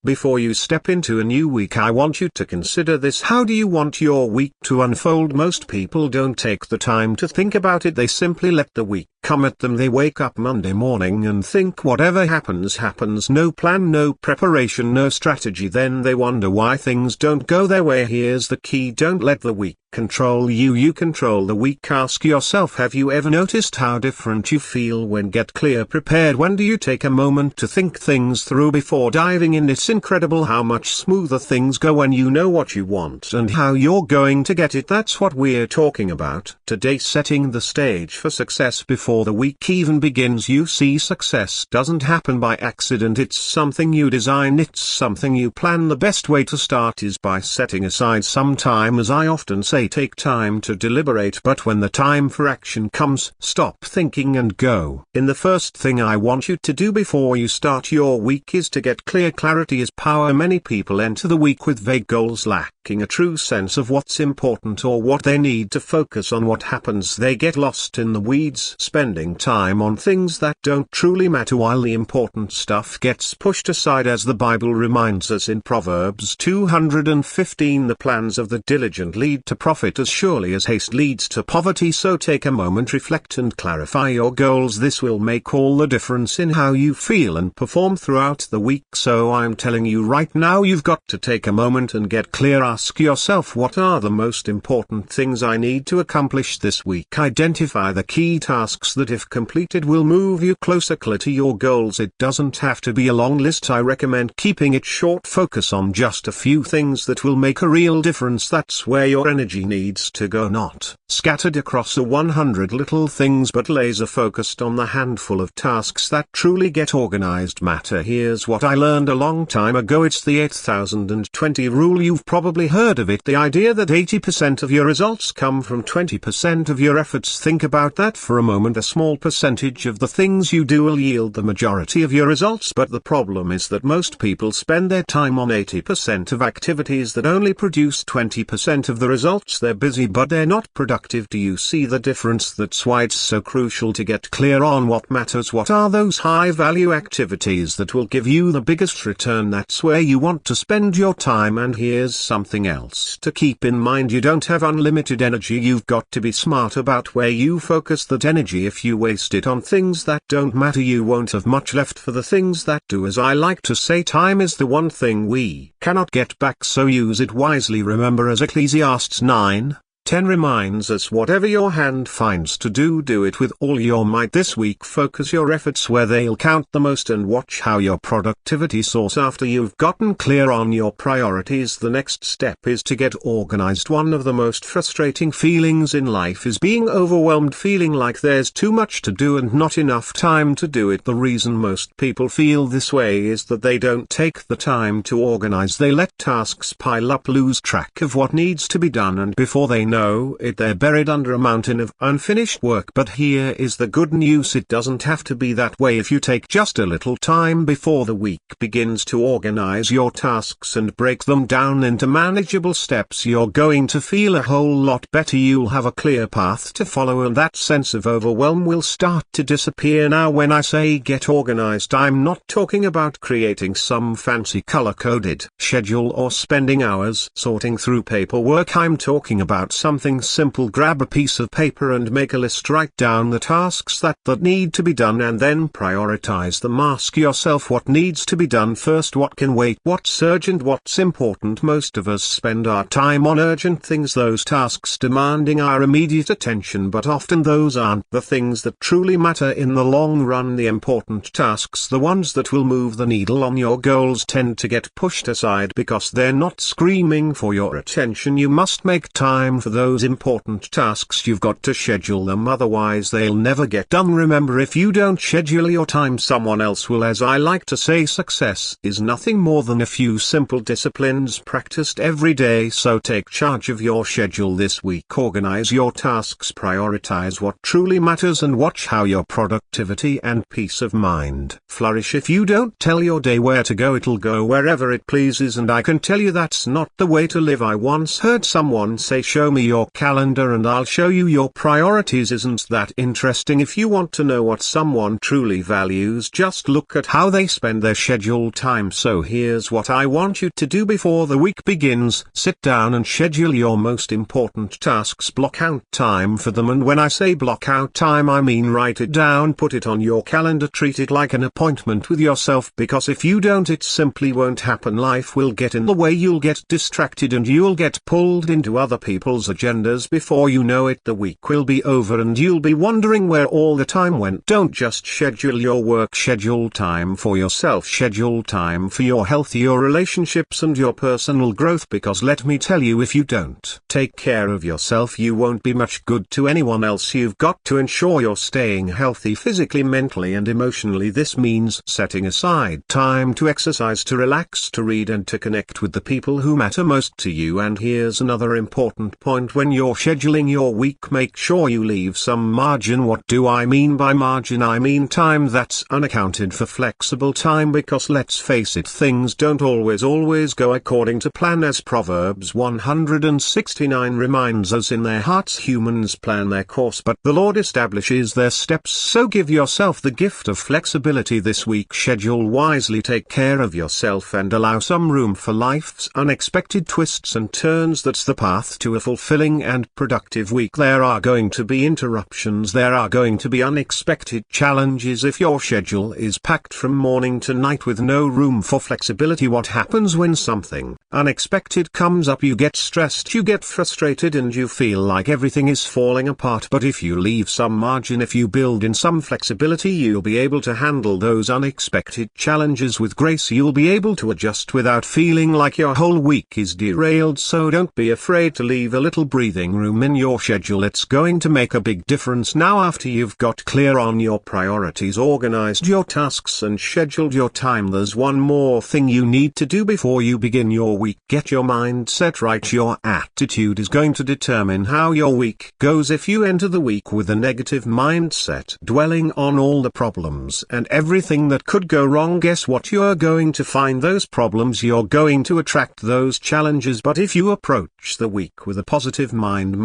Before you step into a new week, I want you to consider this. How do you want your week to unfold? Most people don't take the time to think about it. They simply let the week come at them. They wake up Monday morning and think whatever happens happens. No plan, no preparation, no strategy. Then they wonder why things don't go their way. Here's the key: don't let the week control you. You control the week. Ask yourself, have you ever noticed how different you feel when get clear prepared? When do you take a moment to think things through before diving in? It's incredible how much smoother things go when you know what you want and how you're going to get it. That's what we're talking about today, setting the stage for success before the week even begins. You see, success doesn't happen by accident. It's something you design. It's something you plan. The best way to start is by setting aside some time. As I often say, take time to deliberate, but when the time for action comes, stop thinking and go. The first thing I want you to do before you start your week is to get clear. Clarity is power. Many people enter the week with vague goals, lacking a true sense of what's important or what they need to focus on. What happens? They get lost in the weeds, spending time on things that don't truly matter while the important stuff gets pushed aside. As the Bible reminds us in Proverbs 2:15, the plans of the diligent lead to profit as surely as haste leads to poverty. So take a moment, reflect and clarify your goals. This will make all the difference in how you feel and perform throughout the week. So I'm telling you right now, you've got to take a moment and get clear. Ask yourself, what are the most important things I need to accomplish this week? Identify the key tasks that, if completed, will move you closer to your goals. It doesn't have to be a long list. I recommend keeping it short. Focus on just a few things that will make a real difference. That's where your energy needs to go, not scattered across 100 little things, but laser focused on the handful of tasks that truly get organized. Matter. Here's what I learned a long time ago. It's the 8020 rule. You've probably heard of it. The idea that 80% of your results come from 20% of your efforts. Think about that for a moment. A small percentage of the things you do will yield the majority of your results. But the problem is that most people spend their time on 80% of activities that only produce 20% of the results. They're busy, but they're not productive. Do you see the difference? That's why it's so crucial to get clear on what matters. What are those high-value activities that will give you the biggest return? That's where you want to spend your time. And here's something else to keep in mind: you don't have unlimited energy. You've got to be smart about where you focus that energy. If you waste it on things that don't matter, you won't have much left for the things that do. As I like to say, time is the one thing we cannot get back, so use it wisely. Remember, as Ecclesiastes 9:10 reminds us, whatever your hand finds to do, do it with all your might. This week, focus your efforts where they'll count the most and watch how your productivity soars. After you've gotten clear on your priorities, the next step is to get organized. One of the most frustrating feelings in life is being overwhelmed, feeling like there's too much to do and not enough time to do it. The reason most people feel this way is that they don't take the time to organize. They let tasks pile up, lose track of what needs to be done, and before they know it, they're buried under a mountain of unfinished work. But here is the good news: it doesn't have to be that way. If you take just a little time before the week begins to organize your tasks and break them down into manageable steps, you're going to feel a whole lot better. You'll have a clear path to follow, and that sense of overwhelm will start to disappear. Now, when I say get organized, I'm not talking about creating some fancy color-coded schedule or spending hours sorting through paperwork. I'm talking about something simple. Grab a piece of paper and make a list. Write down the tasks that need to be done, and then prioritize them. Ask yourself what needs to be done first, what can wait, what's urgent, what's important. Most of us spend our time on urgent things, those tasks demanding our immediate attention, but often those aren't the things that truly matter in the long run. The important tasks, the ones that will move the needle on your goals, tend to get pushed aside because they're not screaming for your attention. You must make time for those important tasks. You've got to schedule them, otherwise they'll never get done. Remember, if you don't schedule your time, someone else will. As I like to say, success is nothing more than a few simple disciplines practiced every day. So take charge of your schedule this week. Organize your tasks, prioritize what truly matters, and watch how your productivity and peace of mind flourish. If you don't tell your day where to go, it'll go wherever it pleases. roses, and I can tell you that's not the way to live. I once heard someone say, show me your calendar and I'll show you your priorities. Isn't that interesting? If you want to know what someone truly values, just look at how they spend their scheduled time. So here's what I want you to do before the week begins. Sit down and schedule your most important tasks. Block out time for them, and when I say block out time, I mean write it down, put it on your calendar, treat it like an appointment with yourself, because if you don't, it simply won't happen. Life will get in the way, you'll get distracted, and you'll get pulled into other people's agendas. Before you know it, the week will be over and you'll be wondering where all the time went. Don't just schedule your work, schedule time for yourself, schedule time for your health, your relationships and your personal growth, because let me tell you, if you don't take care of yourself, you won't be much good to anyone else. You've got to ensure you're staying healthy physically, mentally and emotionally. This means setting aside time to exercise, to relax, to read and to connect with the people who matter most to you. And here's another important point: when you're scheduling your week, make sure you leave some margin. What do I mean by margin? I mean time that's unaccounted for, flexible time, because let's face it, things don't always go according to plan. As Proverbs 169 reminds us, in their hearts humans plan their course, but the Lord establishes their steps. So give yourself the gift of flexibility this week. Schedule wisely, take care of yourself, and allow some room for life's unexpected twists and turns. That's the path to a fulfilling and productive week. There are going to be interruptions, there are going to be unexpected challenges. If your schedule is packed from morning to night with no room for flexibility, what happens when something unexpected comes up? You get stressed, you get frustrated, and you feel like everything is falling apart. But if you leave some margin, if you build in some flexibility, you'll be able to handle those unexpected challenges with grace. You'll be able to adjust without feeling like your whole week is derailed. So don't be afraid to leave a little breathing room in your schedule. It's going to make a big difference. Now, after you've got clear on your priorities, organized your tasks and scheduled your time, there's one more thing you need to do before you begin your week. Get your mindset right. Your attitude is going to determine how your week goes. If you enter the week with a negative mindset, dwelling on all the problems and everything that could go wrong, guess what? You're going to find those problems, you're going to attract those challenges. But if you approach the week with a positive mind,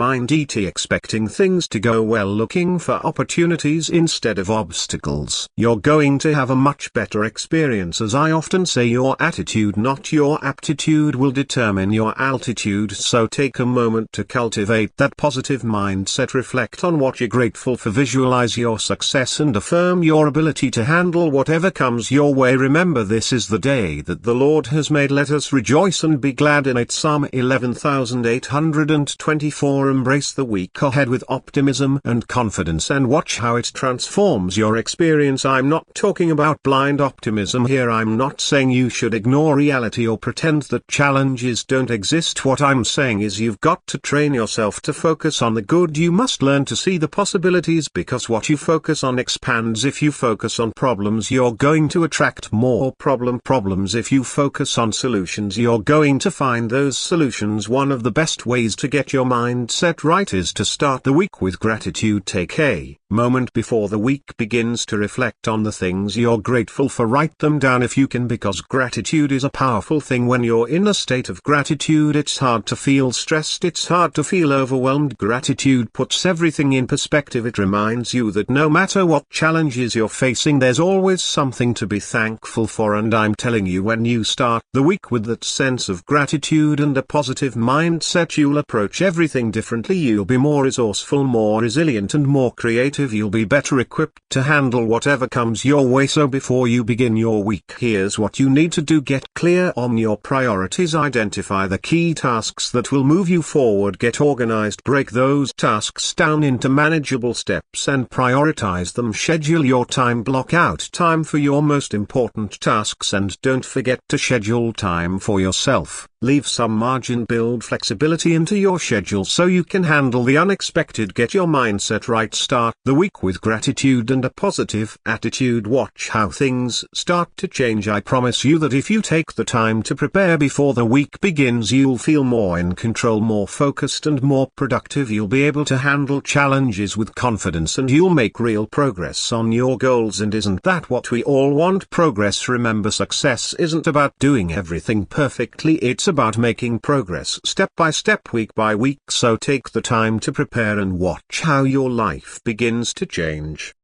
expecting things to go well, looking for opportunities instead of obstacles, you're going to have a much better experience. As I often say, your attitude, not your aptitude, will determine your altitude. So take a moment to cultivate that positive mindset. Reflect on what you're grateful for, visualize your success, and affirm your ability to handle whatever comes your way. Remember, this is the day that the Lord has made. Let us rejoice and be glad in it. Psalm 11,824. Embrace the week ahead with optimism and confidence, and watch how it transforms your experience. I'm not talking about blind optimism here. I'm not saying you should ignore reality or pretend that challenges don't exist. What I'm saying is you've got to train yourself to focus on the good. You must learn to see the possibilities, because what you focus on expands. If you focus on problems, you're going to attract more problems. If you focus on solutions, you're going to find those solutions. One of the best ways to get your mindset right is to start the week with gratitude. Take a moment before the week begins to reflect on the things you're grateful for. Write them down if you can, because gratitude is a powerful thing. When you're in a state of gratitude, it's hard to feel stressed, it's hard to feel overwhelmed. Gratitude puts everything in perspective. It reminds you that no matter what challenges you're facing, there's always something to be thankful for. And I'm telling you, when you start the week with that sense of gratitude and a positive mindset, you'll approach everything differently. You'll be more resourceful, more resilient and more creative. You'll be better equipped to handle whatever comes your way. So before you begin your week, here's what you need to do. Get clear on your priorities. Identify the key tasks that will move you forward. Get organized. Break those tasks down into manageable steps and prioritize them. Schedule your time. Block out time for your most important tasks, and don't forget to schedule time for yourself. Leave some margin, build flexibility into your schedule so you can handle the unexpected. Get your mindset right. Start the week with gratitude and a positive attitude. Watch how things start to change. I promise you that if you take the time to prepare before the week begins, you'll feel more in control, more focused and more productive. You'll be able to handle challenges with confidence and you'll make real progress on your goals. And isn't that what we all want? Progress. Remember, success isn't about doing everything perfectly, it's about making progress step by step, week by week. So take the time to prepare and watch how your life begins to change.